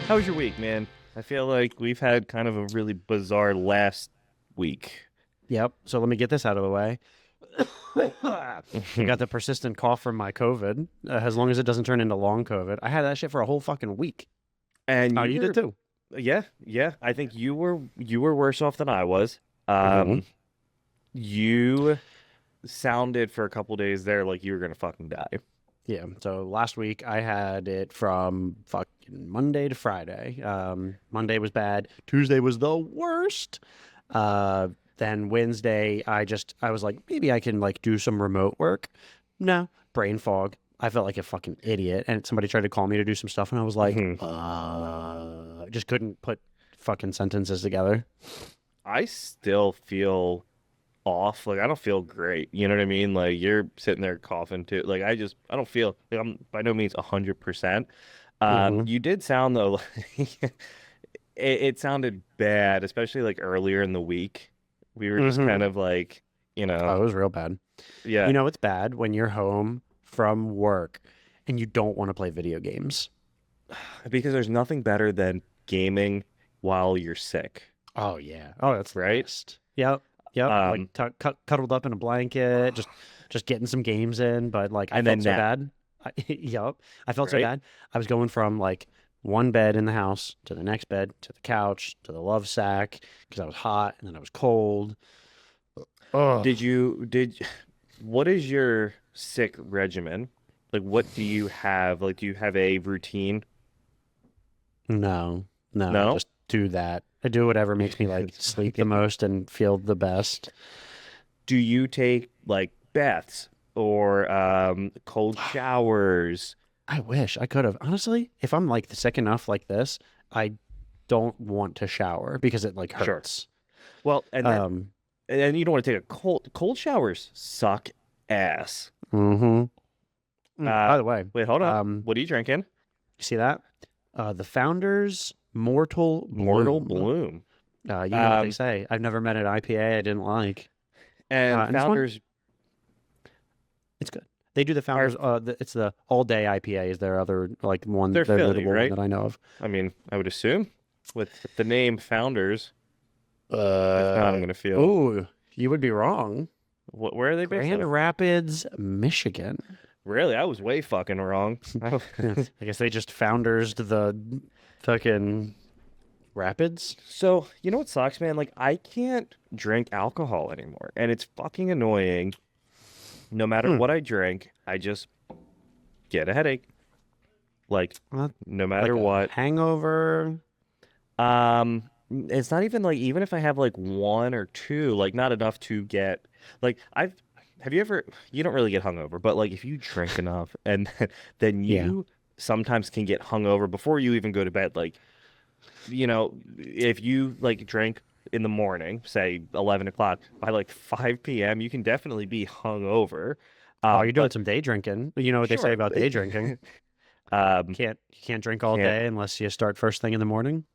How was your week, man? I feel like we've had kind of a really bizarre last week. Yep. So let me get this out of the way. I got the persistent cough from my COVID. As long as it doesn't turn into long COVID, I had that shit for a whole fucking week. And Oh, you you did were, too. yeah. I think you were worse off than I was. hmm Um, you sounded for a couple days there like you were gonna fucking die. Yeah. So last week I had it from fucking Monday to Friday. Monday was bad. Tuesday was the worst. Uh, then Wednesday I was like maybe I can like do some remote work. No, brain fog. I felt like a fucking idiot, and somebody tried to call me to do some stuff, and I was like, Mhm. just couldn't put fucking sentences together. I still feel off. Like I don't feel great. You know what I mean? Like you're sitting there coughing too. Like I don't feel like I'm by no means 100%. hmm You did sound though like it sounded bad, especially like earlier in the week. We were just kind hmm of like, you know, Oh, it was real bad. yeah, You know, it's bad when you're home from work and you don't want to play video games. because there's nothing better than gaming while you're sick, Oh yeah. Oh, that's the right? best. Yep. Yep. Like Um, cuddled up in a blanket, just getting some games in. But like, I and then felt so nap, bad. Yep. I felt so right? bad. I was going from like one bed in the house to the next bed to the couch to the love sack because I was hot and then I was cold. Oh Did what is your sick regimen? Like, what do you have? Like, do you have a routine? no, no. I No? just do that. I do whatever makes me like sleep the most and feel the best. Do you take like baths or cold showers? I wish I could have. Honestly, if I'm like sick enough like this, I don't want to shower because it like Sure. hurts. Well, Um, and then you don't want to take a cold showers suck ass. hmm Uh By the way, wait, hold on. um, What are you drinking? you see that? The Founders Mortal Mortal Bloom. Bloom. You know what they Um say. I've never met an IPA I didn't like. and And this one, Founders it's good. They do the are Founders. It's the All Day IPA is their other like one, they're their Philly, notable one right? that I know of. I mean, I would assume with the name Founders. If not, I'm Uh, gonna feel oh, you would be wrong. where are they based out Grand of? Rapids, Michigan. Really? I was way fucking wrong. Yeah, I guess they just founders the fucking rapids. So, you know what sucks, man? Like, I can't drink alcohol anymore, and it's fucking annoying. No matter Hmm. what I drink, I just get a headache. Like, Well, no like matter a what. hangover. It's not even like even if I have like one or two, like not enough to get like I've have you ever you don't really get hungover, but like if you drink enough and then Yeah. you sometimes can get hungover before you even go to bed. Like, if you like drink in the morning, say 11 o'clock, by like 5 p.m., you can definitely be hungover. Oh, you're doing But some day drinking. You know what they say sure. about day drinking. Um, You can't drink all can't day unless you start first thing in the morning.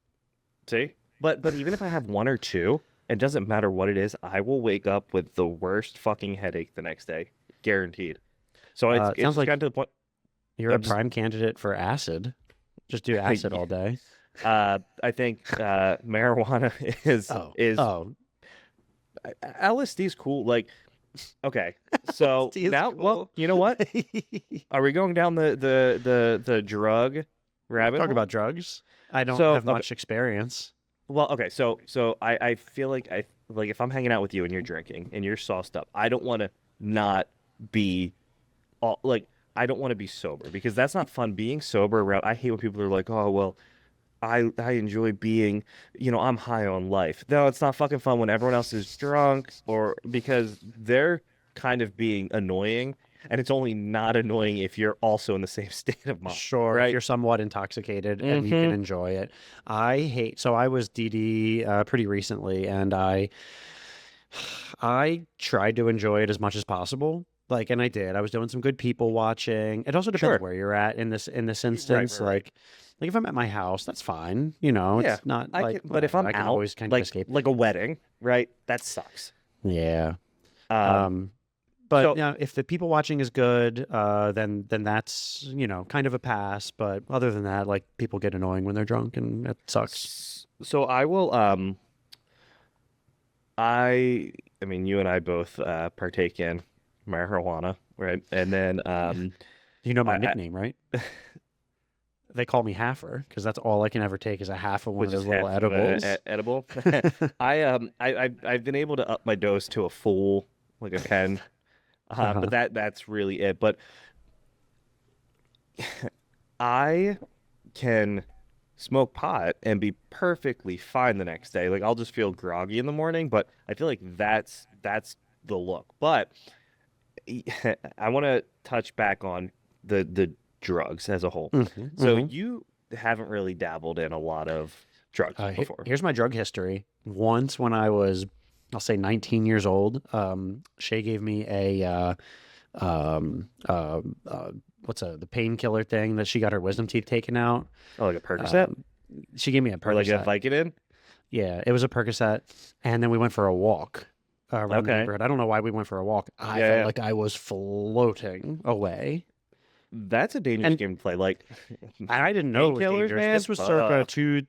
see. But even if I have one or two, it doesn't matter what it is, I will wake up with the worst fucking headache the next day, guaranteed. So It it's sounds just like gotten to the point. you're a I'm just prime candidate for acid. Just do acid all day. I think marijuana is Oh, is oh, LSD's cool. Like, okay, so LSD is now, well, cool. you know what? Are we going down the drug rabbit Talk hole? about drugs. I don't So have okay, much experience. well, okay, so I feel like I like if I'm hanging out with you and you're drinking and you're sauced up, I don't want to not be all like I don't want to be sober because that's not fun being sober around. I hate when people are like, "Oh, well, I enjoy being, I'm high on life." No, it's not fucking fun when everyone else is drunk or because they're kind of being annoying, and it's only not annoying if you're also in the same state of mind, Sure, if right? you're somewhat intoxicated and you can Mm-hmm. enjoy it. So I was DD pretty recently, and I tried to enjoy it as much as possible. Like, and I did. I was doing some good people watching. It also depends Sure. where you're at in this Right, instance. right, right. Like if I'm at my house, that's fine. You know, Yeah. it's not I can, like but if whatever. I'm I can out, always kind of like escape. like a wedding, right? That sucks. Yeah. Um, Um, But So you know, if the people watching is good, then that's kind of a pass. But other than that, like people get annoying when they're drunk, and it sucks. so I will I mean you and I both partake in marijuana, right? And then You know my I nickname, right? They call me Halfer because that's all I can ever take is a half of one of which is those little half of edibles. edible. I've been able to up my dose to a full like a 10. But Uh-huh. that's really it. But I can smoke pot and be perfectly fine the next day. Like I'll just feel groggy in the morning, but I feel like that's the look. But I want to touch back on the drugs as a whole. Hmm. So Hmm. you haven't really dabbled in a lot of drugs before. Here's my drug history. Once when I was, I'll say 19 years old, Shay gave me a um, uh, uh, what's the painkiller thing that she got her wisdom teeth taken out. Oh, like a Percocet Um, she gave me a or like a Percocet. Vicodin? Yeah, it was a Percocet, and then we went for a walk around the Okay. neighborhood. I don't know why we went for a walk. I Yeah, felt yeah. like I was floating away. That's a dangerous And game to play. Like I didn't know it was painkillers, dangerous. man.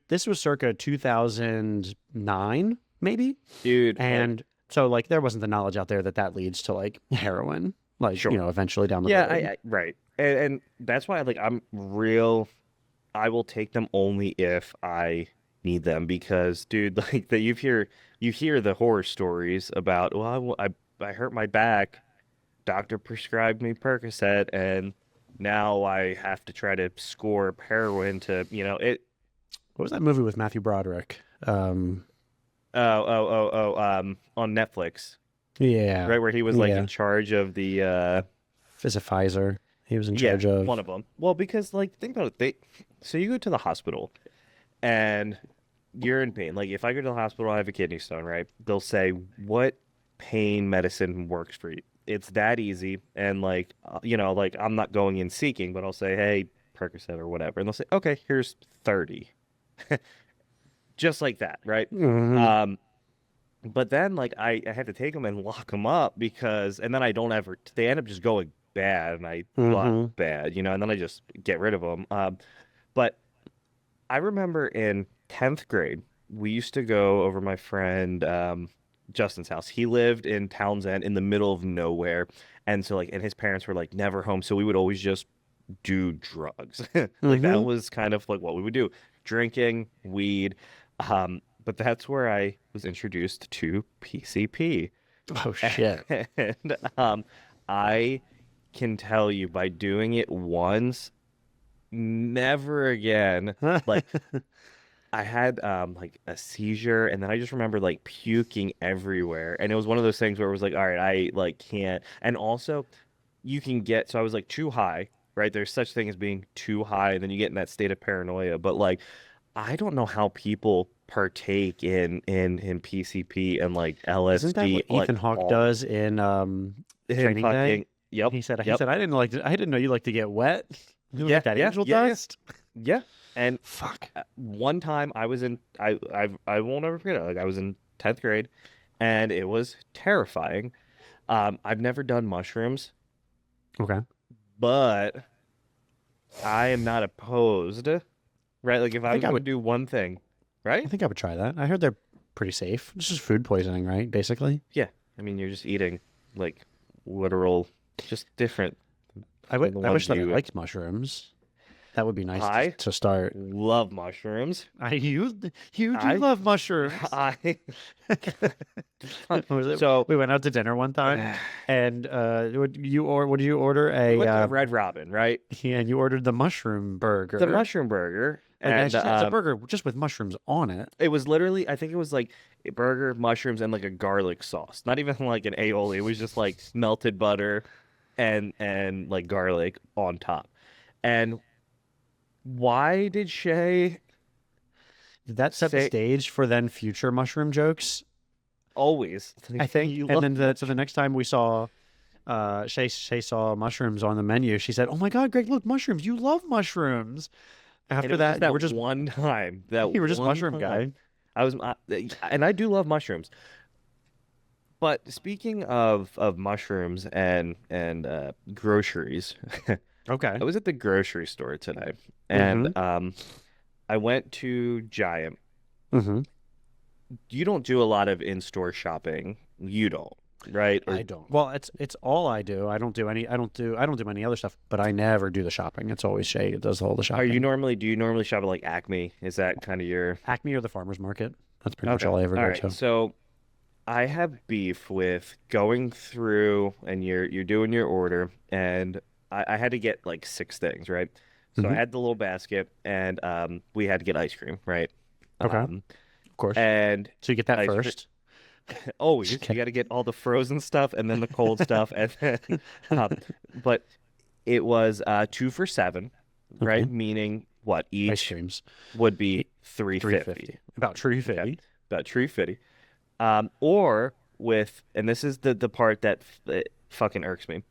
This was circa 2009, maybe. Dude. And so like there wasn't the knowledge out there that that leads to like heroin, like, Sure. eventually down the Yeah, road. right. And that's why like I'm real I will take them only if I need them because dude, like that you hear the horror stories about, well, I hurt my back, doctor prescribed me Percocet and now I have to try to score heroin to, it What was that movie with Matthew Broderick? on Netflix, Yeah. right where he was like Yeah. in charge of the Is it Pfizer? He was in yeah, charge of. one of them. Well, because like think about it, so you go to the hospital and you're in pain. Like if I go to the hospital, I have a kidney stone, right? They'll say, "What pain medicine works for you?" It's that easy, and like like I'm not going in seeking, but I'll say, "Hey, Percocet or whatever," and they'll say, "Okay, here's 30," just like that, right? Mhm. Um, but then like I have to take them and lock them up because, and then I don't ever. They end up just going bad, and I got Mhm. bad, and then I just get rid of them. But I remember in 10th grade, we used to go over my friend Justin's house. He lived in Townsend in the middle of nowhere. And so like and his parents were like never home, so we would always just do drugs. Like that Mhm. was kind of like what we would do. Drinking, weed. But that's where I was introduced to PCP. Oh shit. And I can tell you by doing it once, never again. Like I had like a seizure and then I just remember like puking everywhere. And it was one of those things where it was like, all right, I like can't. And also you can get so I was like too high, right? There's such thing as being too high, and then you get in that state of paranoia. But like I don't know how people partake in PCP and like Isn't that LSD what like Ethan Hawke all does in in Training Day? fucking yep, He yep. said I didn't know you like to get wet. You Yeah, like that yeah, angel yeah, yeah. dust? Yeah. And Fuck. one time I was in I won't ever forget it. Like I was in 10th grade and it was terrifying. I've never done mushrooms, Okay. but I am not opposed, right? Like if I I think was I going to would do one thing, I right? think I would try that. I heard they're pretty safe. It's just food poisoning, right? Basically. Yeah. I mean, you're just eating like literal just different than the I wish ones that I you liked mushrooms. That would be nice I to start. love mushrooms. You do I love mushrooms. I What was it? so We went out to dinner one time, and what did you order? we went to Red Robin, right? Yeah, and you ordered the mushroom The burger. mushroom burger, Like and it's a burger just with mushrooms on it. it was literally, I think it was like a burger, mushrooms, and like a garlic sauce. Not even like an aioli. It was just like melted butter and like garlic on top. And why did Shay Did that set the say stage for then future mushroom jokes? always? I think. You And love then so the next time we saw Shay saw mushrooms on the menu, she said, "Oh my God, Greg, look, mushrooms! You love mushrooms." and it After was just that, you were that just one time. That you were just one mushroom time. guy. I was, and I do love mushrooms, But speaking of mushrooms and groceries, Okay. I was at the grocery store today, Mm-hmm. and I went to Giant. Mm-hmm. You don't do a lot of in-store shopping. You don't, right? Or I don't. Well, it's all I do. I don't do any. I don't do any other stuff. But I never do the shopping. It's always Shay that does all the are you shopping. normally do you normally shop at like Acme? Is that kind of your Acme or the farmers market. That's pretty much Okay. all I ever All go right. to. So I have beef with going through and you're doing your order and I had to get like 6 things, right? So I Mm-hmm. had the little basket and we had to get ice cream, right? Okay. Um Of course. and So you get that ice cream first. always Just you kidding. got to get all the frozen stuff and then the cold stuff and then um, but it was 2 for 7, Okay. right? Meaning what Ice each creams. would be 350. 350. About tree Okay. 50. About 350. Or with, and this is the part that it fucking irks me,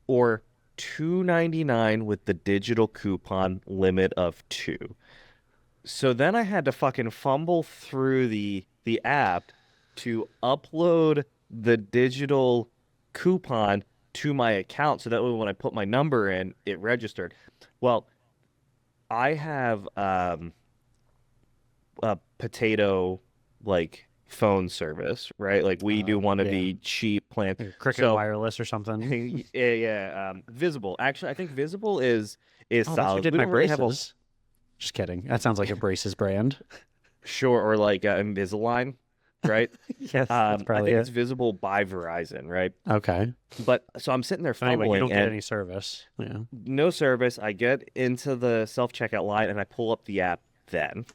or 2.99 with the digital coupon limit of two. So then I had to fucking fumble through the app to upload the digital coupon to my account so that way when I put my number in, it registered. Well, I have a potato like phone service, right? Like we do want to Yeah. be cheap plan. Like a Cricket So Wireless or something. yeah, yeah. Visible. Actually, I think Visible is Oh, that's who solid. did We my don't really have a braces. Just kidding. That sounds like a braces brand. sure or like Invisalign, right? Yes, that's I probably think it's it. Visible by Verizon, right? Okay. But so I'm sitting there So anyway, you fumbling don't get and any service. Yeah. no service. I get into the self checkout line and I pull up the app then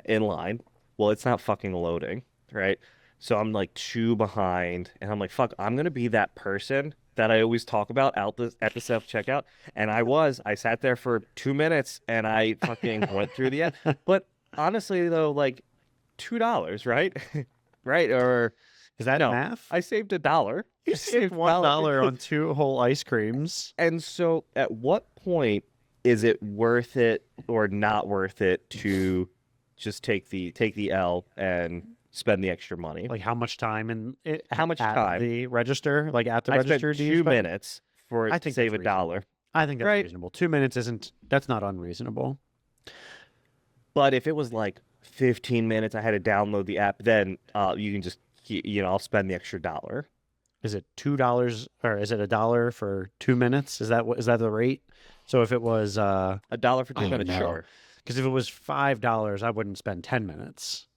in line. Well, it's not fucking loading, right? So I'm like two behind, and I'm like, fuck, I'm gonna be that person that I always talk about out the at the self checkout. And I sat there for 2 minutes and I fucking went through the app. But honestly though, like $2, right? Right? Or Is that no, math? I saved $1. You I saved saved $1 on two whole ice creams. And so at what point is it worth it or not worth it to just take the L and spend the extra money? Like how much time in it How much at time? the register? Like at the I spent register, do you two spend? minutes for I it to think save that's a dollar. I think that's Right? reasonable. 2 minutes isn't. That's not unreasonable. But if it was like 15 minutes, I had to download the app, then you can just I'll spend the extra dollar. Is it $2 or is it $1 for 2 minutes? Is that the rate? So if it was $1 for two oh minutes, no, sure. because if it was $5, I wouldn't spend 10 minutes.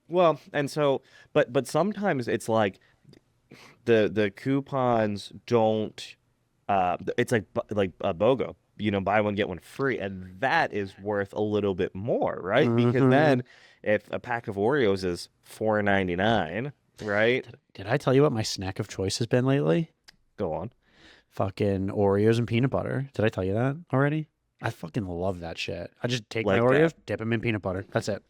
Well, and so but sometimes it's like the coupons don't it's like a BOGO, buy one get one free, and that is worth a little bit more, right? Because Hmm. then if a pack of Oreos is 4.99, right? Did I tell you what my snack of choice has been lately? Go on. Fucking Oreos and peanut butter. Did I tell you that already? I fucking love that shit. I just take my Like Oreos, dip them in peanut butter. That's it.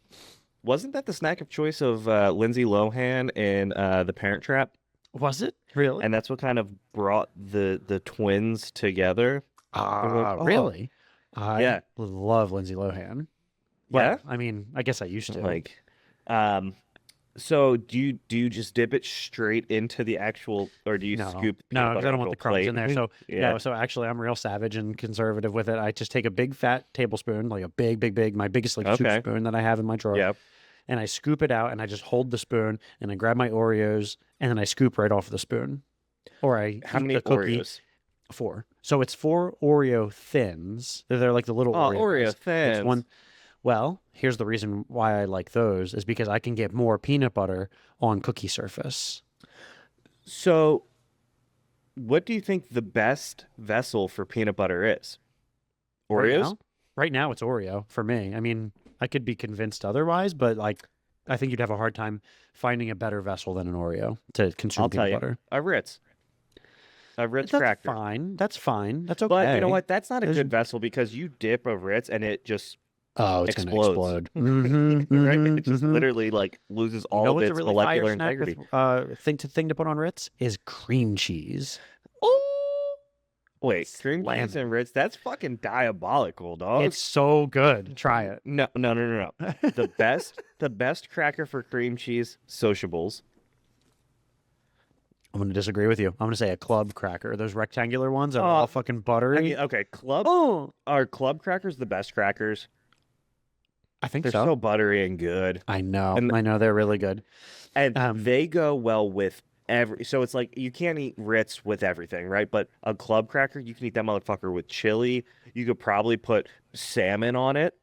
wasn't that the snack of choice of Lindsay Lohan in The Parent Trap? Was it really? And that's what kind of brought the twins together. They were like, oh, Really? I yeah, love Lindsay Lohan. yeah. Well, I mean, I guess I used to. Like, um, so do you just dip it straight into the actual, or do you No, scoop no, peanut because butter I don't into want a the crumbs in plate? there. So Yeah. no, so actually, I'm real savage and conservative with it. I just take a big fat tablespoon, like a big, big, big, my biggest like soup Okay. spoon that I have in my drawer, Yeah. and I scoop it out, and I just hold the spoon, and I grab my Oreos, and then I scoop right off the spoon, or I How eat many the cookie. Oreos? 4. So it's 4 Oreo thins. They're like the little Oh, Oreos. Oreo It's thins. one. Well, here's the reason why I like those is because I can get more peanut butter on cookie surface. So, what do you think the best vessel for peanut butter is? Right Oreos? now, right now it's Oreo for me. I mean, I could be convinced otherwise, but like, I think you'd have a hard time finding a better vessel than an Oreo to consume I'll tell peanut you, butter. a Ritz, a Ritz That's cracker. fine. That's fine. That's okay. But you know what? That's not a There's- good vessel because you dip a Ritz and it just Oh, it's gonna explodes. explode. Mhm, Right? mhm, It just mhm. literally like loses You all know of what's a its really molecular fire snack integrity. with thing to put on Ritz is cream cheese. Wait, cream Slam cheese it. and Ritz? That's fucking diabolical, dog. It's so good. Try it. No, no, no, no, no. The best cracker for cream cheese, Sociables. I'm going to disagree with you. I'm going to say a club cracker. Those rectangular ones that are Oh, all fucking buttery. I mean, okay, Oh, are club crackers the best crackers? I think They're so. so buttery and good. I know. And I know they're really good. they go well with so it's like you can't eat Ritz with everything, right? But a club cracker, you can eat that motherfucker with chili. You could probably put salmon on it,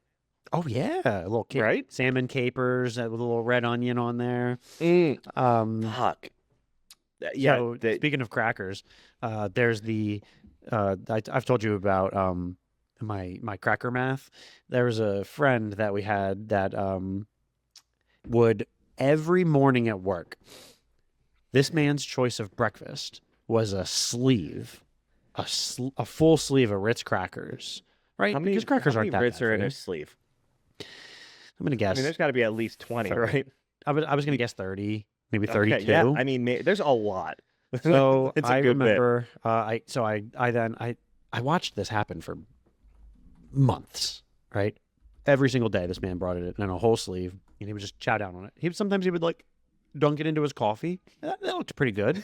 Oh yeah, a little right? salmon capers with a little red onion on there. Mm, Um, fuck. Yeah, so speaking of crackers, there's I've told you about my cracker math. There was a friend that we had that would every morning at work. This man's choice of breakfast was a sleeve, a full sleeve of Ritz crackers, right? Because crackers how many aren't that Ritz bad are for in you. a sleeve? I'm gonna I guess mean, there's got to be at least 20, 30. right? I was gonna guess 30, maybe Okay, 32. yeah. I mean, there's a lot. So It's a I good bit. remember, I watched this happen for months, right? Every single day, this man brought it in a whole sleeve, and he would just chow down on it. Sometimes he would like dunk it into his coffee. That looked pretty good.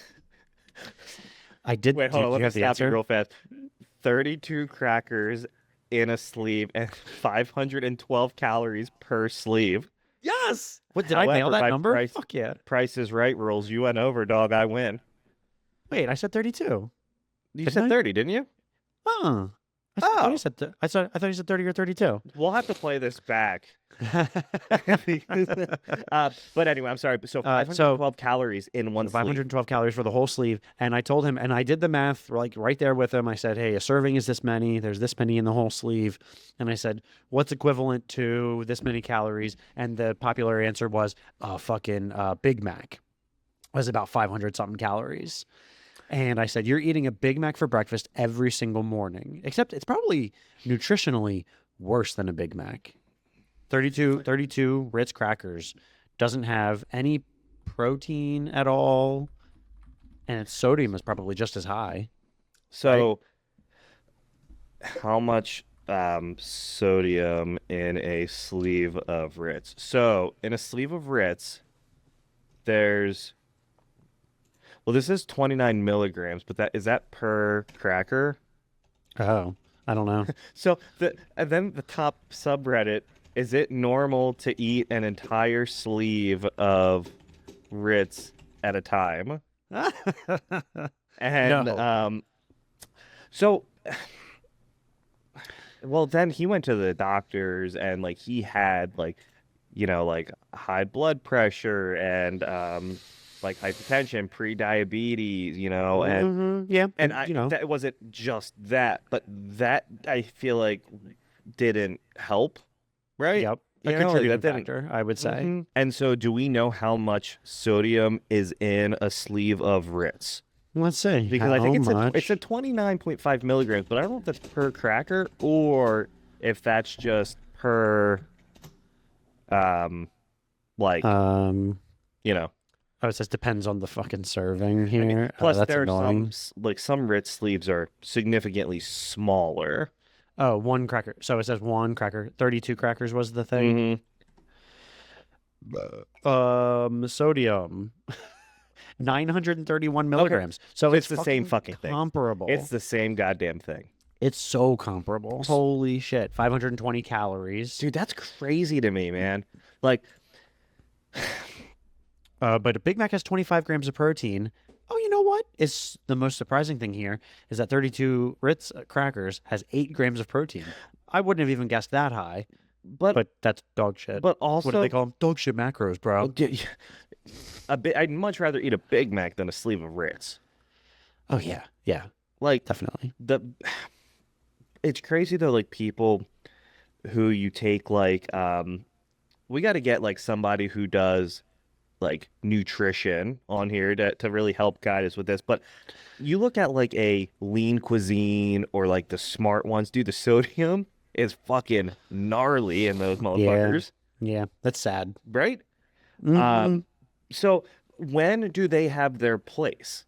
I did. Wait, hold on. Do Let you me have the stop you answer? real fast. 32 crackers in a sleeve and 512 calories per sleeve. Yes. What did I nail However, that by number? Fuck yeah. Price is Right rules. You went over, dog. I win. Wait, I said 32. You Didn't said I? 30, didn't you? Oh. Oh. I thought you said 30 or 32. We'll have to play this back. But anyway, I'm sorry. So 512 calories in one sleeve. 512 calories for the whole sleeve. And I told him, and I did the math like right there with him. I said, hey, a serving is this many. There's this many in the whole sleeve. And I said, what's equivalent to this many calories? And the popular answer was fucking Big Mac. It was about 500 something calories. And I said, you're eating a Big Mac for breakfast every single morning, except it's probably nutritionally worse than a Big Mac. 32 Ritz crackers doesn't have any protein at all, and its sodium is probably just as high. So, how much sodium in a sleeve of Ritz? So, in a sleeve of Ritz, there's well, this is 29 milligrams, but that is that per cracker? Oh, I don't know. So and then the top subreddit, is it normal to eat an entire sleeve of Ritz at a time? And No. So well then he went to the doctors and like he had like like high blood pressure and like hypertension, pre-diabetes, and Yeah, and that wasn't just that, but that I feel like didn't help, right? yep, a You know, like contributing that didn't. factor, I would say. Mhm. And so, do we know how much sodium is in a sleeve of Ritz? Let's see. Because I think How it's a 29.5 milligrams, but I don't know if that's per cracker or if that's just per like you know. Oh, it says depends on the fucking serving here. I mean, plus that's there are annoying. some Ritz sleeves are significantly smaller. Oh, one cracker. So it says one cracker. 32 crackers was the thing. Sodium. 931 milligrams. So it's the same fucking thing. Comparable. It's the same goddamn thing. It's so comparable. Holy shit. 520 calories. Dude, that's crazy to me, man. Like, but a Big Mac has 25 grams of protein. Oh, you know what? It's the most surprising thing here is that 32 Ritz crackers has 8 grams of protein. I wouldn't have even guessed that high. But that's dog shit. But also, what do they call them? Dog shit macros, bro. I'd much rather eat a Big Mac than a sleeve of Ritz. Oh yeah, yeah, like definitely. It's crazy though. Like people who you take like we got to get like somebody who does like nutrition on here to really help guide us with this. But you look at like a Lean Cuisine or like the Smart ones, dude. The sodium is fucking gnarly in those motherfuckers. Yeah, that's sad. Right? Mm-hmm. So when do they have their place?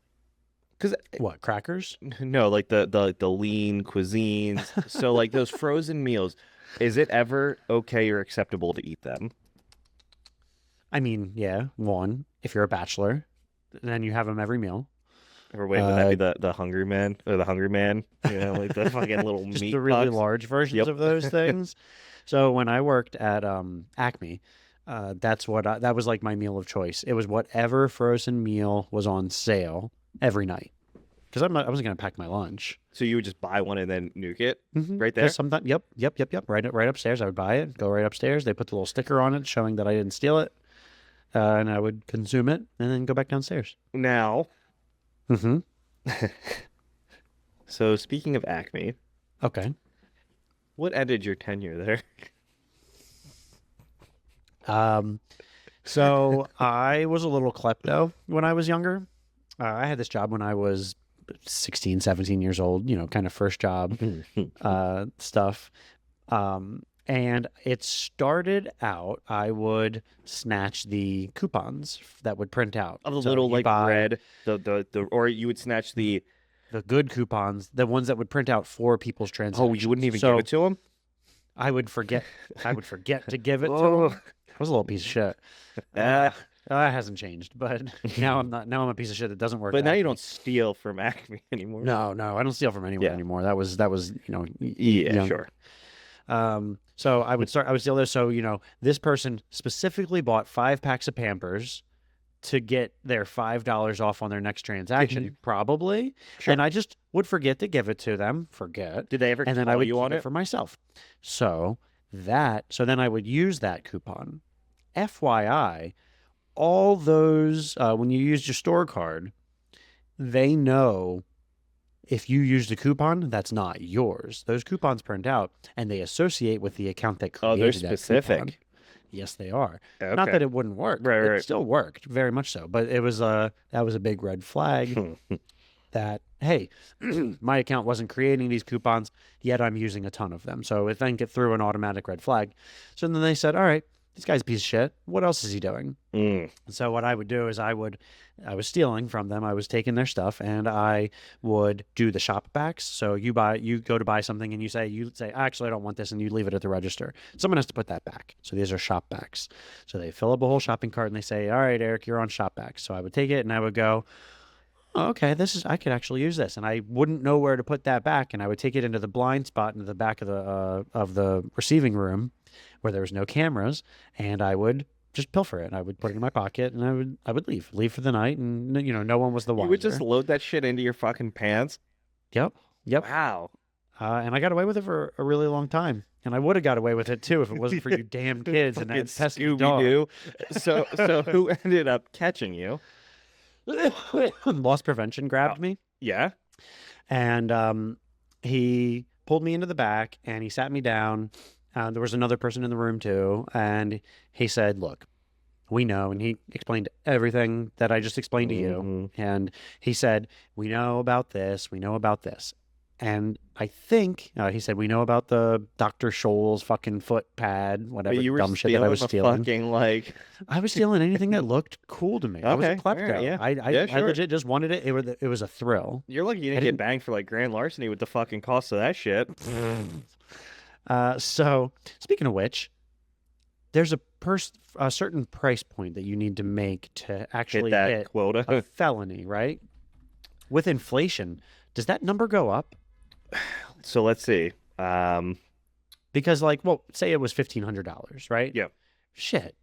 Because what, crackers? no, like the Lean Cuisines. So like those frozen meals, is it ever okay or acceptable to eat them? I mean, yeah, one, if you're a bachelor, then you have them every meal. Or wait, would that be the Hungry Man or the Hungry Man? You know, like the fucking little just meat the really pucks. large versions Yep. of those things. So when I worked at Acme, that was like my meal of choice. It was whatever frozen meal was on sale every night because I wasn't gonna pack my lunch. So you would just buy one and then nuke it right there? Because sometimes, yep. Right upstairs, I would buy it, go right upstairs. They put the little sticker on it showing that I didn't steal it, and I would consume it and then go back downstairs. Now, Mm-hmm. so speaking of Acme, Okay. what ended your tenure there? So I was a little klepto when I was younger. I had this job when I was 16, 17 years old, kind of first job stuff. And it started out, I would snatch the coupons that would print out. Of the So little you like buy red, or you would snatch the. the good coupons, the ones that would print out for people's transactions. Oh, you wouldn't even So give it to him? I would forget. I would forget to give it to Oh. them. I was a little piece of shit. Ah. That hasn't changed, but now I'm not. Now I'm a piece of shit that doesn't work. But at now you Acme. don't steal from Acme anymore. No, I don't steal from anyone Yeah. anymore. That was Yeah, young. sure. So I would steal this. So this person specifically bought 5 packs of Pampers to get their $5 off on their next transaction, probably. Sure. And I just would forget to give it to them. Did they ever And then call I would you keep on it it? for myself. So then I would use that coupon. FYI, all those when you used your store card, they know if you used a coupon that's not yours. Those coupons print out and they associate with the account that created Oh, they're that coupon. specific. Yes, they are. Okay. Not that it wouldn't work. Right, It right. still worked, very much so. But it was that was a big red flag that, hey, my account wasn't creating these coupons, yet I'm using a ton of them. So it then threw an automatic red flag. So then they said, all right, this guy's a piece of shit. What else is he doing? So what I would do is I was stealing from them. I was taking their stuff and I would do the shop backs. So you go to buy something and you say, actually, I don't want this. And you leave it at the register. Someone has to put that back. So these are shop backs. So they fill up a whole shopping cart and they say, all right, Eric, you're on shop backs. So I would take it and I would go, oh, okay, I could actually use this. And I wouldn't know where to put that back. And I would take it into the blind spot into the back of the receiving room where there was no cameras, and I would just pilfer it. I would put it in my pocket, and I would leave for the night, and no one was the wiser. You would just load that shit into your fucking pants? Yep. Wow. And I got away with it for a really long time, and I would have got away with it too if it wasn't for you damn kids and that Fucking pesky dog. Scooby-Doo. So who ended up catching you? Loss prevention grabbed me, Yeah. and he pulled me into the back, and he sat me down. There was another person in the room too, and he said, look, we know, and he explained everything that I just explained to you, and he said, we know about this, and I think he said, we know about the Dr. Scholl's fucking foot pad, whatever But you were dumb shit that I was the stealing. fucking like. I was stealing anything that looked cool to me. I was a Okay, klepto. alright, yeah. I Yeah, sure. legit just wanted it. It was a thrill. You're lucky you I didn't didn't- get banged for like grand larceny with the fucking cost of that shit. So speaking of which, there's a certain price point that you need to make to actually Hit that hit quota. a felony, right? With inflation, does that number go up? So let's see. Because say it was $1,500, right? Yeah. Shit.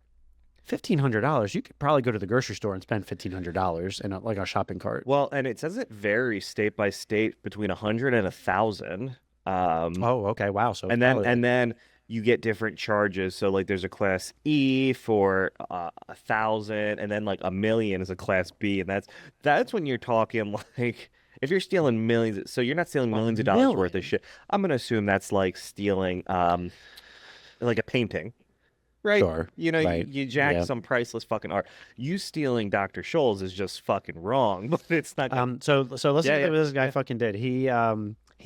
$1,500. You could probably go to the grocery store and spend $1,500 in a shopping cart. Well, and it says it varies state by state between 100 and 1,000. Oh, okay. Wow. So and then you get different charges. So like there's a class E for 1,000, and then like a million is a class B, and that's when you're talking like if you're stealing millions. So you're not stealing millions of dollars worth of shit. I'm gonna assume that's like stealing like a painting. Right? Sure. Right. You jack Yeah. some priceless fucking art. You stealing Dr. Scholl's is just fucking wrong, but it's not. So listen Yeah, to what this guy fucking did. He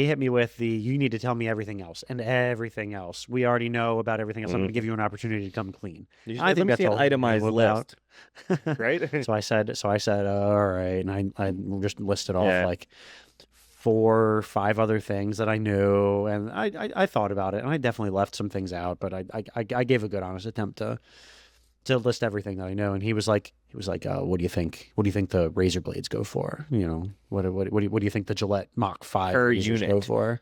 hit me with you need to tell me everything else and everything else. We already know about everything else. I'm going to give you an opportunity to come clean. I think that's an itemized list, right? So I said, all right, and I just listed off Yeah. like 4 or 5 other things that I knew, and I thought about it, and I definitely left some things out, but I gave a good honest attempt to to list everything that I know, and he was like, what do you think? What do you think the razor blades go for? You know, what do you think the Gillette Mach 5 Per razors go unit. for?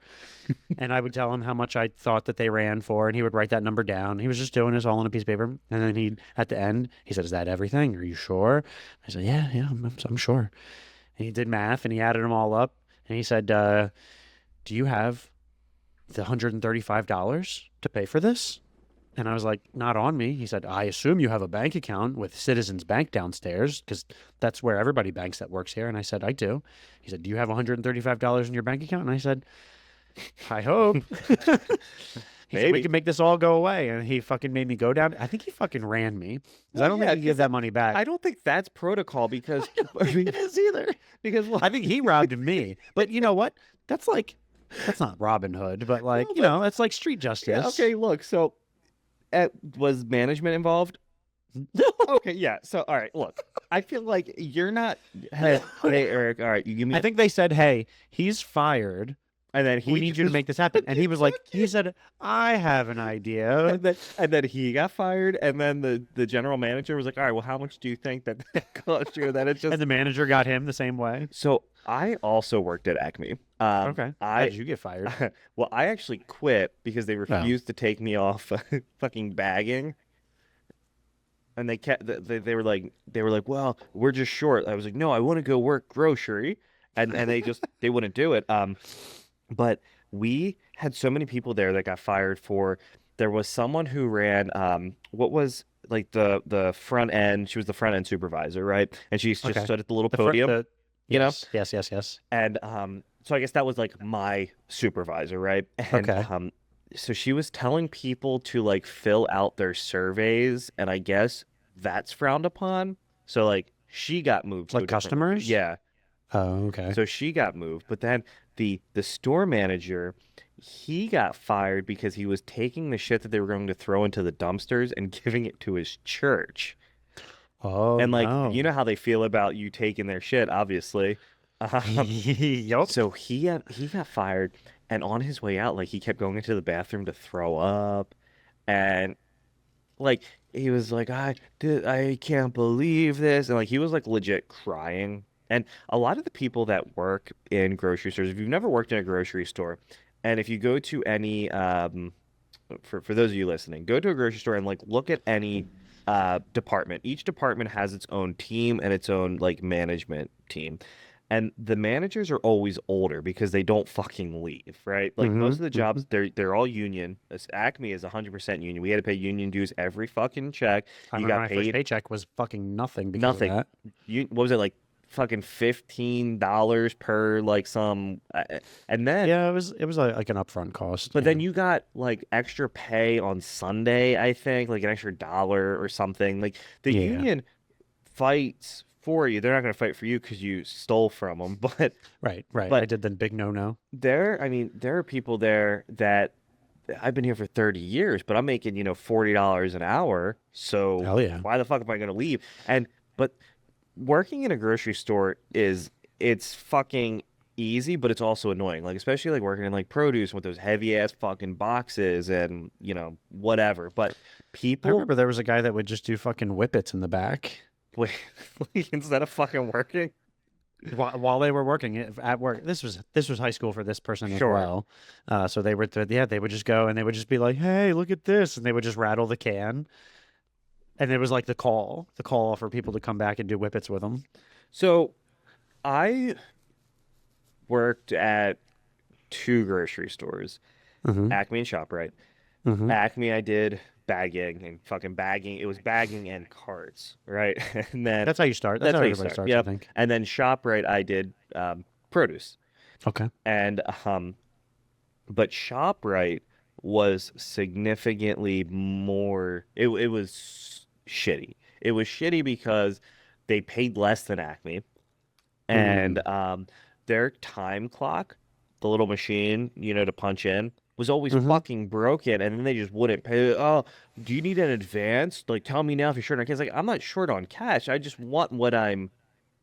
And I would tell him how much I thought that they ran for, and he would write that number down. He was just doing this all on a piece of paper, and then at the end, he said, "Is that everything? Are you sure?" I said, "Yeah, yeah, I'm sure." And he did math, and he added them all up, and he said, "Do you have the $135 to pay for this?" And I was like, "Not on me." He said, "I assume you have a bank account with Citizens Bank downstairs because that's where everybody banks that works here." And I said, "I do." He said, "Do you have $135 in your bank account?" And I said, "I hope." He said, "We Maybe. can make this all go away." And he fucking made me go down. I think he fucking ran me because I don't think he give that money back. I don't think that's protocol because I mean, It is either. because well, I think he robbed me. But you know what? That's not Robin Hood, but like, No, you know, that's like street yeah, justice. okay, look, so was management involved? Okay, yeah. So all right, look, I feel like you're not. Hey, Eric. All right, you give me. I think they said, "Hey, he's fired. and then he We need you to make this happen." And he was like, he said, "I have an idea." and then he got fired, and then the general manager was like, "All right, well, how much do you think that cost you?" And then it just. And the manager got him the same way. So I also worked at Acme. Okay. How I did you get fired? well, I actually quit because they refused to take me off fucking bagging. And they kept they were like, well, we're just short. I was like, no, I want to go work grocery, and they wouldn't do it. But we had so many people there that got fired for. There was someone who ran what was like the front end. She was the front end supervisor, right? And she just Okay. stood at the little The fir- podium, the- you know. yes. And so I guess that was like my supervisor, right? And Okay. so she was telling people to like fill out their surveys, and I guess that's frowned upon. So like she got moved to a Like different. customers? Yeah. Oh, okay. So she got moved, but then the store manager, he got fired because he was taking the shit that they were going to throw into the dumpsters and giving it to his church. Oh, And like you no. know how they feel about you taking their shit, obviously. Yup. So he got fired, and on his way out, like he kept going into the bathroom to throw up, and like he was like, I can't believe this, and like he was like legit crying. And a lot of the people that work in grocery stores, if you've never worked in a grocery store, and if you go to any for those of you listening, go to a grocery store and like look at any department. Each department has its own team and its own like management team. And the managers are always older because they don't fucking leave, right? Like most of the jobs, they're all union. Acme is 100% union. We had to pay union dues every fucking check. I You remember got my first paid paycheck was fucking nothing because nothing. of that. What was it like? Fucking $15 per like some, and then Yeah, it was like an upfront cost. but Yeah. then you got like extra pay on Sunday, I think, like an extra dollar or something. Like the Yeah. union fights for you. They're not going to fight for you because you stole from them. But Right. I but did the big no-no. I mean, there are people there that I've been here for 30 years, but I'm making, $40 an hour. So Hell yeah. why the fuck am I going to leave? But working in a grocery store it's fucking easy, but it's also annoying. Like especially like working in like produce with those heavy ass fucking boxes and whatever. But I people remember there was a guy that would just do fucking whippets in the back wait, instead of fucking working. while they were working at work. This was high school for this person as Sure. well. So they would they would just go and they would just be like, "Hey, look at this," and they would just rattle the can. And it was like the call for people to come back and do whippets with them. So I worked at two grocery stores, Mm-hmm. Acme and ShopRite. Mm-hmm. Acme, I did bagging and fucking bagging. It was bagging and carts, right? And then That's how you start. That's that's how how you everybody start. starts, I Yep. think. And then ShopRite, I did produce. Okay. And but ShopRite was significantly more. It was shitty. It was shitty because they paid less than Acme, and their time clock, the little machine, to punch in, was always Mm-hmm. fucking broken, and then they just wouldn't pay. Oh, do you need an advance? Like, tell me now if you're short on cash. Like, I'm not short on cash. I just want what I'm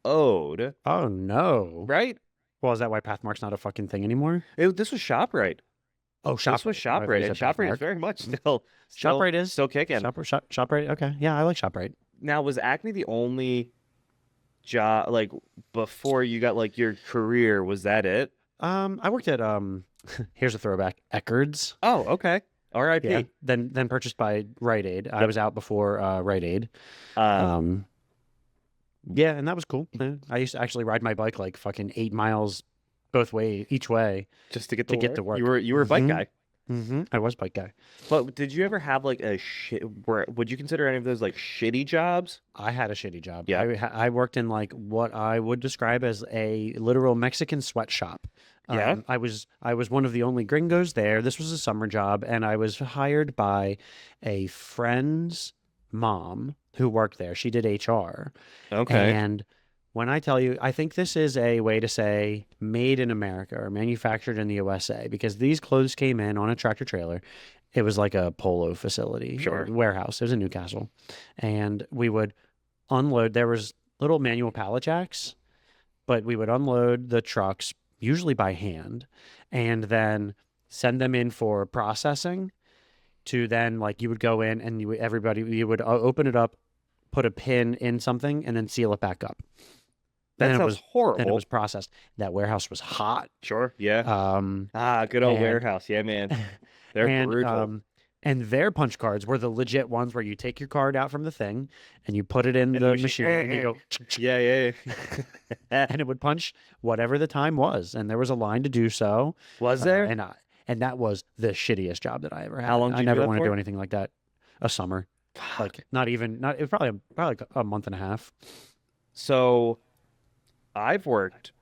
owed, Oh no. right? Well, is that why Pathmark's not a fucking thing anymore? This was ShopRite. Oh, This was ShopRite. I thought you ShopRite, and said ShopRite is Poshmark. very much still ShopRite is still kicking. ShopRite. Okay, yeah, I like ShopRite. Now, was Acme the only job like before you got like your career? Was that it? I worked at here's a throwback, Eckerd's. Oh, okay. Yeah. R.I.P. Then purchased by Rite Aid. I Yep. was out before Rite Aid. Uh, Um, yeah, and that was cool. I used to actually ride my bike like fucking 8 miles each way just to get to to get to work. work. You were a bike hmm guy. I was bike guy. But did you ever have like a shit? Where would you consider any of those like shitty jobs? I had a shitty job. Yeah. I worked in like what I would describe as a literal Mexican sweatshop. Yeah. I was one of the only gringos there. This was a summer job, and I was hired by a friend's mom who worked there. She did HR, Okay. and when I tell you, I think this is a way to say made in America or manufactured in the USA because these clothes came in on a tractor trailer. It was like a polo facility, Sure. or warehouse. It was in Newcastle, and we would unload. There was little manual pallet jacks, but we would unload the trucks usually by hand, and then send them in for processing. To then like you would go in and you would open it up, put a pin in something, and then seal it back up. That Then it sounds was horrible. then it was processed. That warehouse was hot. Sure. Yeah. Um, Good old and- warehouse. Yeah, man. They're and brutal. and their punch cards were the legit ones where you take your card out from the thing and you put it in And the the machine and you go Yeah, yeah. Yeah. and it would punch whatever the time was, and there was a line to do so. Was there? And that was the shittiest job that I ever had. How long did I you do never that want to for? do anything like that. A summer, Fuck. like not. It was probably like a month and a half. So I've worked,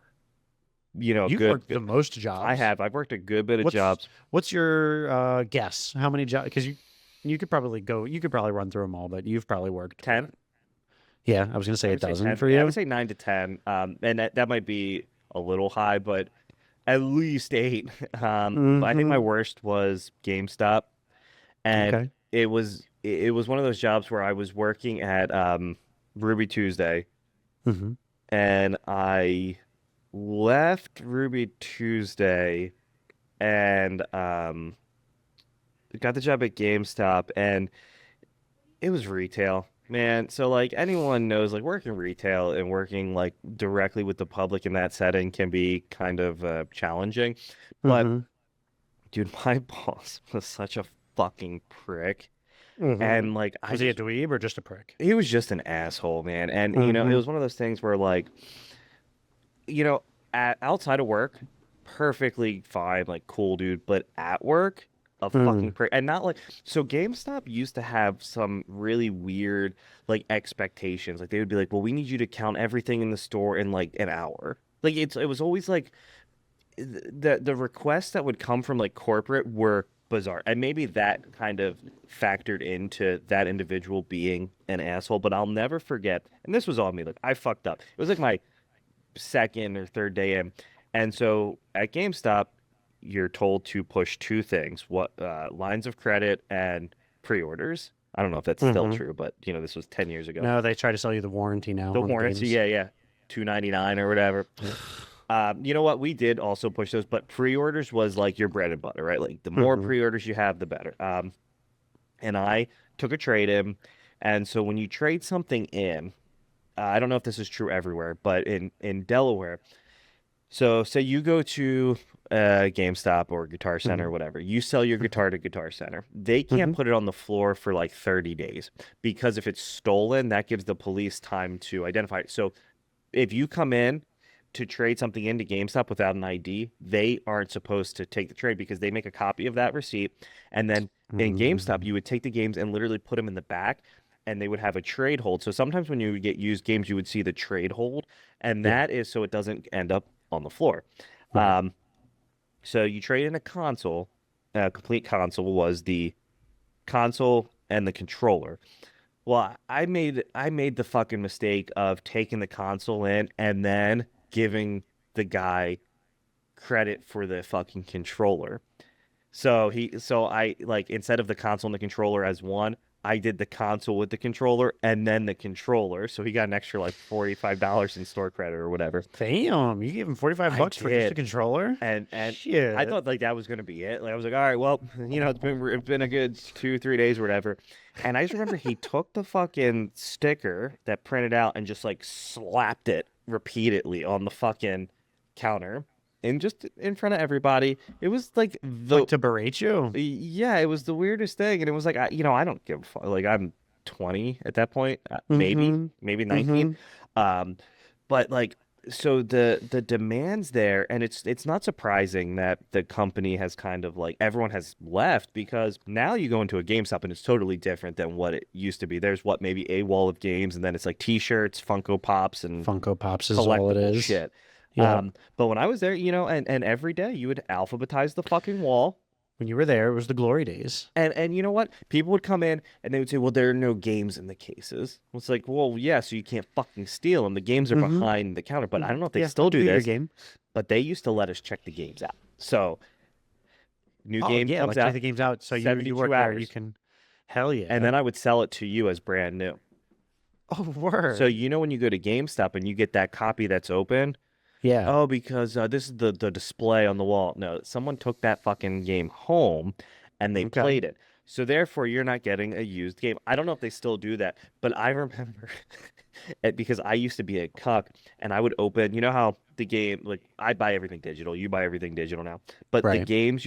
You've good. worked the most jobs. I have. I've worked a good bit of jobs. What's your guess? How many jobs? Because you could probably go. You could probably run through them all, but you've probably worked 10. Yeah, I was gonna say I a would say dozen 10. for Yeah, I you. would say 9 to 10. And that might be a little high, but at least 8. But I think my Mhm. worst was GameStop, and Okay. it was one of those jobs where I was working at Ruby Tuesday, hmm and I left Ruby Tuesday and got the job at GameStop, and it was retail, man. So like anyone knows, like working retail and working like directly with the public in that setting can be kind of challenging. But hmm dude, my boss was such a fucking prick, hmm and like Was he a dweeb or just a prick? he was just an asshole, man. And it hmm was one of those things where like, outside of work, perfectly fine, like cool dude, but at work, a fucking prick. And not like so GameStop used to have some really weird like expectations. Like they would be like, "Well, we need you to count everything in the store in like an hour." Like it was always like the requests that would come from like corporate were bizarre. And maybe that kind of factored into that individual being an asshole, but I'll never forget. And this was on me. Like I fucked up. It was like my second or third day in. And so at GameStop, you're told to push two things: what lines of credit and pre-orders. I don't know if that's still hmm true, but this was 10 years ago. No, they try to sell you the warranty now The on the warranty, games. yeah, $2.99 or whatever. You know what? We did also push those, but pre-orders was like your bread and butter, right? Like the more hmm pre-orders you have, the better. And I took a trade in, and so when you trade something in, I don't know if this is true everywhere, but in Delaware, so say you go to GameStop or Guitar Center or hmm whatever, you sell your guitar to Guitar Center. They can't hmm put it on the floor for like 30 days because if it's stolen, that gives the police time to identify it. So if you come in to trade something into GameStop without an ID, they aren't supposed to take the trade because they make a copy of that receipt. And then in GameStop, you would take the games and literally put them in the back and they would have a trade hold. So sometimes when you would get used games, you would see the trade hold, and Yeah. that is so it doesn't end up on the floor. Right. So you trade in a console. A complete console was the console and the controller. Well, I made the fucking mistake of taking the console in and then giving the guy credit for the fucking controller. So I like instead of the console and the controller as one, I did the console with the controller and then the controller. So he got an extra like $45 in store credit or whatever. Damn, you gave him 45 I bucks for just a did. controller? And I Shit. thought like that was gonna be it. Like I was like, all right, well, it's been a good 2 3 days or whatever. And I just remember he took the fucking sticker that printed out and just like slapped it repeatedly on the fucking counter and just in front of everybody. It was like Like to berate you? yeah, it was the weirdest thing, and it was like I don't give a fuck. Like I'm 20 at that point, Mm-hmm. maybe 19. Mm-hmm. Um, but like so the demands there, and it's not surprising that the company has kind of like everyone has left because now you go into a GameStop and it's totally different than what it used to be. There's what maybe a wall of games, and then it's like T-shirts, Funko Pops, and Funko Pops is all it collectible is. shit. Yep. But when I was there, and every day you would alphabetize the fucking wall. When you were there, it was the glory days. And you know what? People would come in and they would say, "Well, there are no games in the cases." It's like, "Well, yeah, so you can't fucking steal them. The games are Mm-hmm. behind the counter." But I don't know if they Yeah, still do do your this, game. but they used to let us check the games out. So, new Oh game yeah, comes like check out, the games out. So you 72 work there, you hours. can. Hell And yeah. then I would sell it to you as brand new. Oh So, word. when you go to GameStop and you get that copy that's open, Yeah. oh, because this is the display on the wall. No, someone took that fucking game home and they Okay. played it. So therefore, you're not getting a used game. I don't know if they still do that, but I remember because I used to be a cuck and I would open, you know how the game, like I buy everything digital, you buy everything digital now, but the Right. games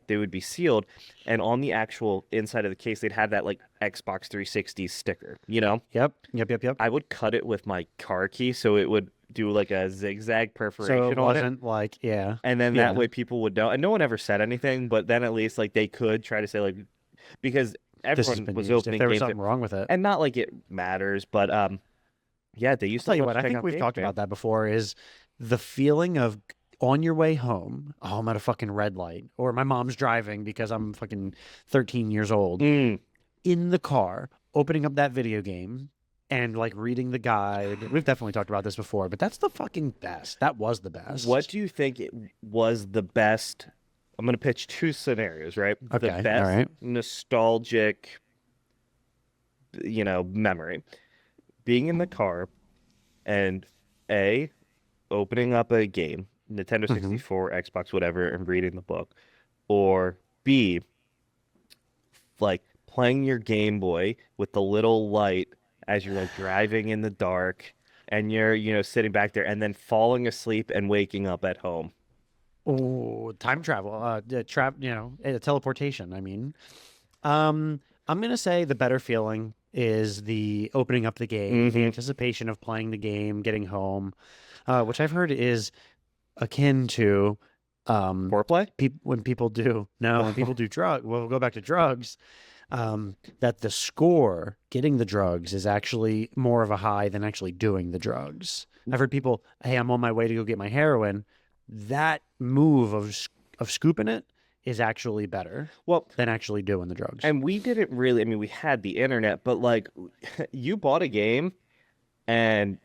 they would be sealed and on the actual inside of the case, they'd have that like Xbox 360 sticker, you know? Yep. Yep. Yep. Yep. I would cut it with my car key so it would do like a zigzag So it perforation on it. wasn't like yeah. And then that Yeah. way people would know. And no one ever said anything, but then at least like they could try to say like because This has everyone been was used. If opening there was games something wrong with it. and not like it matters, but yeah, they I'll used to tell you let what, us I check think out we've games, talked man. about that before is the feeling of on your way home, oh, I'm at a fucking red light, or my mom's driving because I'm fucking 13 years old, Mm. in the car, opening up that video game and like reading the guide. We've definitely talked about this before, but that's the fucking best. That was the best. What do you think it was the best? I'm gonna pitch two scenarios, right? The Okay, all best right. nostalgic, memory. Being in the car and A, opening up a game, Nintendo Mm-hmm. 64, Xbox, whatever, and reading the book, or B, like playing your Game Boy with the little light as you're like driving in the dark and you're, sitting back there and then falling asleep and waking up at home. Oh, time travel, teleportation. I mean, I'm gonna say the better feeling is the opening up the game, the Hmm. anticipation of playing the game, getting home, which I've heard is akin to Foreplay? when people do no, when people do drug. Well, we'll go back to drugs. That the score getting the drugs is actually more of a high than actually doing the drugs. I've heard people, hey, I'm on my way to go get my heroin. That move of scooping it is actually better Well, than actually doing the drugs. and we didn't really, I mean, we had the internet, but like you bought a game and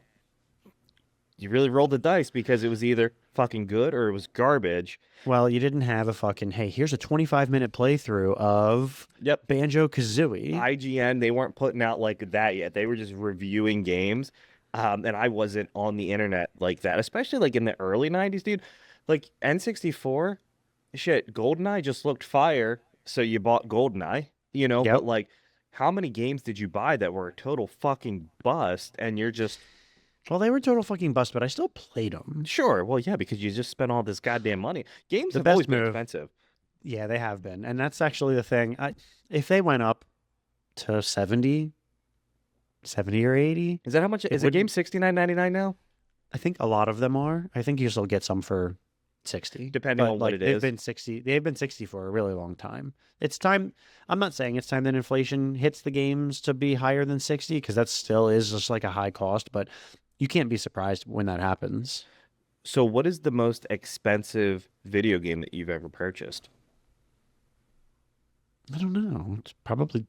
you really rolled the dice because it was either fucking good or it was garbage. Well, you didn't have a fucking, hey, here's a 25-minute playthrough of Yep. Banjo Kazooie. IGN, they weren't putting out like that yet. They were just reviewing games. And I wasn't on the internet like that, especially like in the early 90s, dude. Like N64, shit, GoldenEye just looked fire, so you bought GoldenEye, Yep. but like how many games did you buy that were a total fucking bust and you're just Well, they were total fucking bust, but I still played them. sure, well, yeah, because you just spent all this goddamn money. Games The have always best been move. expensive. Yeah, they have been. And that's actually the thing. If they went up to 70 or 80, Is that how much it is a game wouldn't. 69.99 now? I think a lot of them are. I think you still get some for 60. Depending But on what like it they've is. been 60. They've been 60 for a really long time. It's time. I'm not saying it's time that inflation hits the games to be higher than 60 because that still is just like a high cost, but you can't be surprised when that happens. So what is the most expensive video game that you've ever purchased? I don't know. It's probably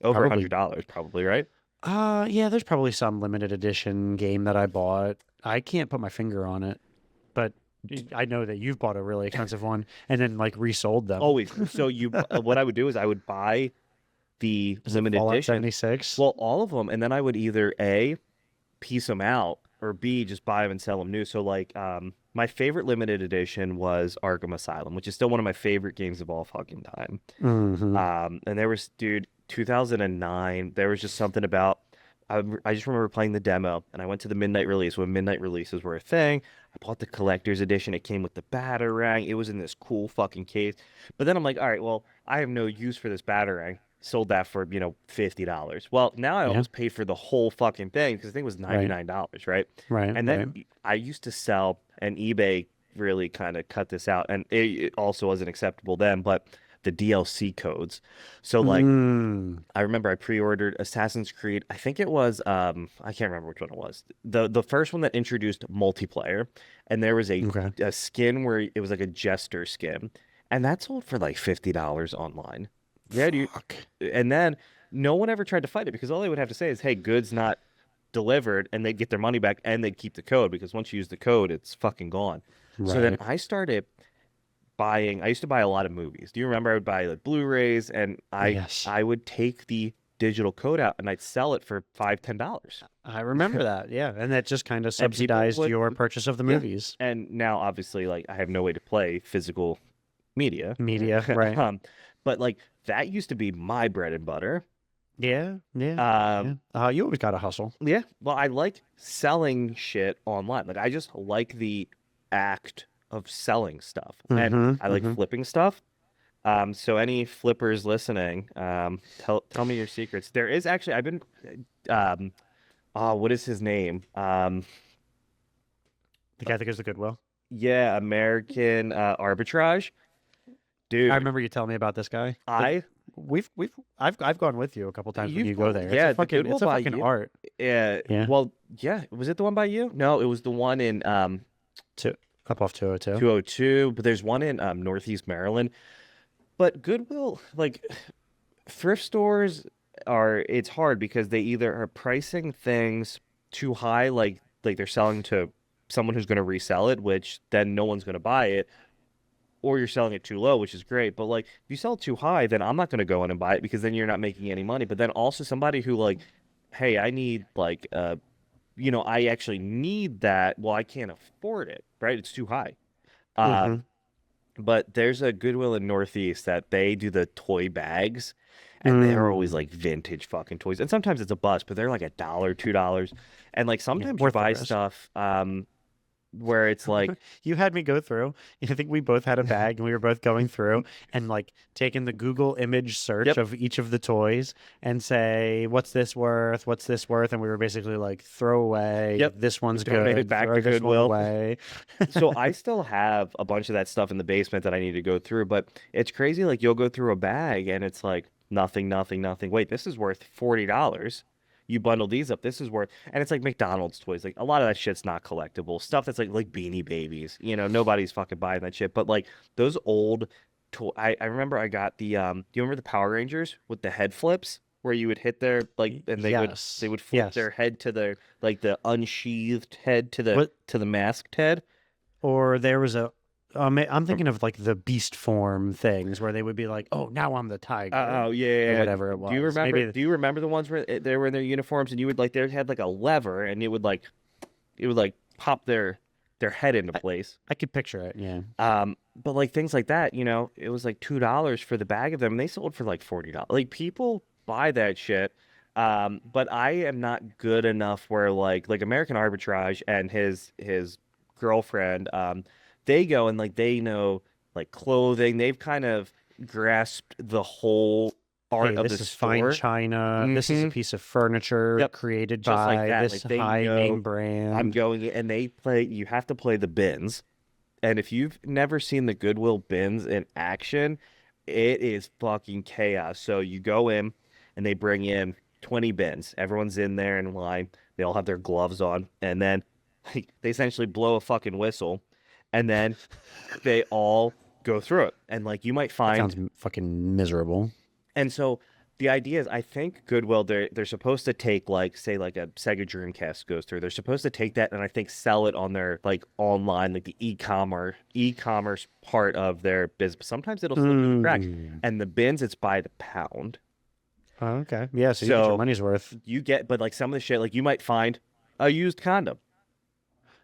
Over probably $100 probably, right? yeah, there's probably some limited edition game that I bought. I can't put my finger on it, but I know that you've bought a really expensive one and then like resold them. Always. So what I would do is I would buy the Is it limited Fallout edition. 76? Well, all of them, and then I would either A, piece them out, or B, just buy them and sell them new. So like, my favorite limited edition was Arkham Asylum, which is still one of my favorite games of all fucking time. Mm-hmm. And there was, dude, 2009. There was just something about. I just remember playing the demo, and I went to the midnight release when midnight releases were a thing. I bought the collector's edition. It came with the Batarang. It was in this cool fucking case. But then I'm like, all right, well, I have no use for this Batarang. Sold that for, $50. Well, now I Yeah. almost paid for the whole fucking thing because the thing was Right. $99, right? Right. And Right. then I used to sell, and eBay really kind of cut this out, and it also wasn't acceptable then, but the DLC codes. So like Mm. I remember I pre-ordered Assassin's Creed. I think it was I can't remember which one it was. The first one that introduced multiplayer, and there was Okay. a skin where it was like a jester skin, and that sold for like $50 online. Yeah, dude. Fuck. And then no one ever tried to fight it because all they would have to say is, "Hey, goods not delivered," and they'd get their money back and they'd keep the code because once you use the code, it's fucking gone. So then Right. I started buying. I used to buy a lot of movies. Do you remember? I would buy like Blu-rays, and I Yes. I would take the digital code out and I'd sell it for $5, $10. I remember that. Yeah. And that just kind of And people subsidized would, your purchase of the yeah. movies. And now obviously, like, I have no way to play physical media. Media. Right. But like that used to be my bread and butter. Yeah. Yeah. Um, Yeah. You always got to hustle. yeah. Well, I like selling shit online. Like I just like the act of selling stuff, and Mm-hmm. I like Mm-hmm. flipping stuff. So any flippers listening, tell me your secrets. There is actually I've been, what is his name? The guy that goes to Goodwill. Yeah, American Arbitrage, I dude. remember you telling me about this guy. I I've gone with you a couple times when You've you go gone- there. yeah, It's a the fucking, Goodwill it's a by fucking you. art. Yeah. Yeah. Well, yeah. Was it the one by you? No, it was the one in Up off 202. 202. But there's one in Northeast Maryland. But Goodwill, like thrift stores it's hard because they either are pricing things too high, like they're selling to someone who's going to resell it, which then no one's going to buy it, or you're selling it too low, which is great. But like if you sell it too high, then I'm not going to go in and buy it because then you're not making any money. But then also somebody who like, hey, I need like I actually need that. Well, I can't afford it, right? It's too high. Uh, Mm-hmm. but there's a Goodwill in Northeast that they do the toy bags, and they're always like vintage fucking toys. And sometimes it's a bust, but they're like $1, $2. And like Yeah, sometimes you worth the buy risk. stuff where it's like, You had me go through. I think we both had a bag and we were both going through and like taking the Google image search Yep. of each of the toys and say, what's this worth? What's this worth? And we were basically like, throw away. Yep. This one's Donate good. it back throw to this one Goodwill. away. so I still have a bunch of that stuff in the basement that I need to go through, but it's crazy. Like you'll go through a bag and it's like nothing, nothing, nothing. Wait, this is worth $40. You bundle these up, this is worth, and it's like McDonald's toys. Like a lot of that shit's not collectible stuff. That's like Beanie Babies. Nobody's fucking buying that shit. But like those old toy, I remember I got the do you remember the Power Rangers with the head flips where you would hit their like and Yes. they would flip Yes. their head to the like the unsheathed head to the What- to the masked head. Or there was I'm thinking of like the beast form things where they would be like, oh, now I'm the tiger. Oh yeah, or yeah. whatever it was. Do you remember? Maybe Do you remember the ones where they were in their uniforms and you would like they had like a lever and it would like pop their head into place. I could picture it. Yeah. But like things like that, it was like $2 for the bag of them, and they sold for like $40. Like people buy that shit. But I am not good enough where like American Arbitrage and his girlfriend, they go and like they know like clothing. They've kind of grasped the whole art Hey, of this the is fine store. china. This is a Mhm. piece of furniture Yep. created Just like by that, this like, they high know name brand. I'm going, and they play. You have to play the bins, and if you've never seen the Goodwill bins in action, it is fucking chaos. So you go in, and they bring in 20 bins. Everyone's in there in line. They all have their gloves on, and then they essentially blow a fucking whistle, and then they all go through it. And like you might That find sounds fucking miserable. and so the idea is, I think Goodwill, they're supposed to take like say like a Sega Dreamcast goes through. They're supposed to take that and I think sell it on their like online, like the e-commerce part of their business. Sometimes it'll slip through the cracks. And the bins, it's by the pound. Oh, okay. Yeah, so you get your So money's worth. you get, but like some of the shit, like you might find a used condom,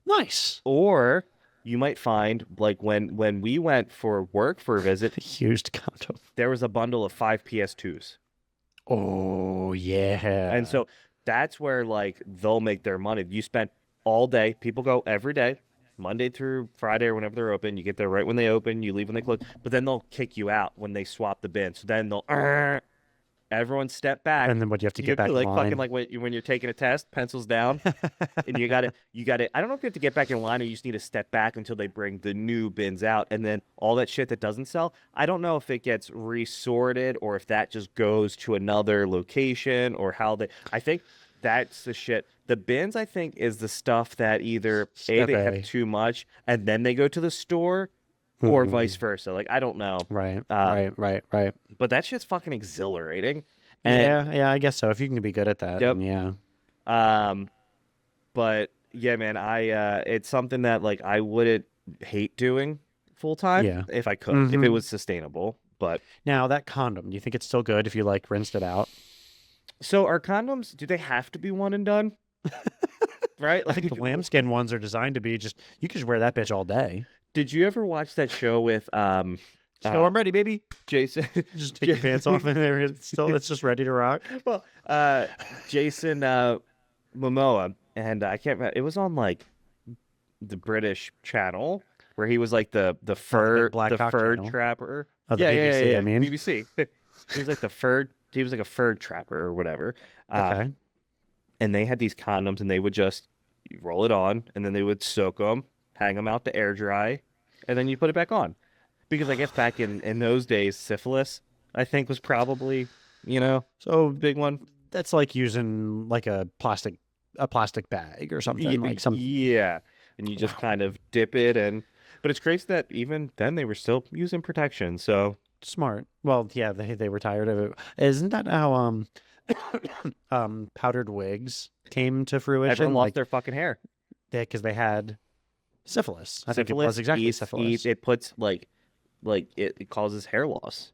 Nice. or you might find like when we went for work for a visit, Used condom. there was a bundle of 5 PS2s. Oh, yeah. And so that's where like they'll make their money. You spend all day, people go every day, Monday through Friday or whenever they're open. You get there right when they open, you leave when they close, but then they'll kick you out when they swap the bin. So then they'll everyone step back. And then what, you have to get back like in line? fucking like when you're taking a test, pencils down, and you got to. I don't know if you have to get back in line or you just need to step back until they bring the new bins out, and then all that shit that doesn't sell. I don't know if it gets resorted or if that just goes to another location or how they. I think that's the shit. The bins, I think, is the stuff that either A, they have too much, and then they go to the store, or vice versa. Like I don't know. Right. But that shit's fucking exhilarating. And, Yeah, I guess so. If you can be good at that, Yep. then yeah. But yeah, man, it's something that like I wouldn't hate doing full time Yeah. if I could, if it was sustainable. But Now, that condom, do you think it's still good if you like rinsed it out? so are condoms, do they have to be one and done? Right? Like The lambskin ones are designed to be you can just wear that bitch all day. did you ever watch that show with So I'm ready, baby. Jason Just take your pants off and it's just ready to rock. well, Jason Momoa, and I can't remember, it was on like the British channel where he was like the fur Black Hawk fur channel. trapper. Oh, the yeah, BBC, yeah, I mean. BBC. He was like he was like a fur trapper or whatever. Okay. And they had these condoms, and they would just roll it on, and then they would soak them, hang them out to air dry, and then you put it back on. Because I guess back in those days, syphilis, I think, was probably, So big one. that's like using like a plastic bag or something. Like some Yeah. And you just kind of dip it, but it's crazy that even then they were still using protection. So smart. Well, yeah, they were tired of it. Isn't that how powdered wigs came to fruition? everyone lost Like their fucking hair. because they had syphilis. I think it Syphilis was exactly eats- syphilis. it puts like it causes hair loss.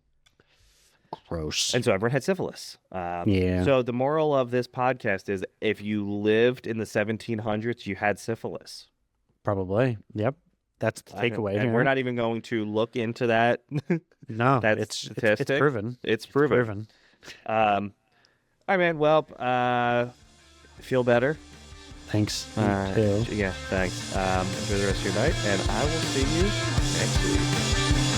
Gross. And so everyone had syphilis. Yeah. So the moral of this podcast is if you lived in the 1700s, you had syphilis. Probably. Yep. That's the takeaway. And here. we're not even going to look into that. No, that's it's statistic. proven. It's proven. All right, man. Well, feel better. Thanks. You too. Yeah, thanks. Enjoy the rest of your night, and I will see you next week.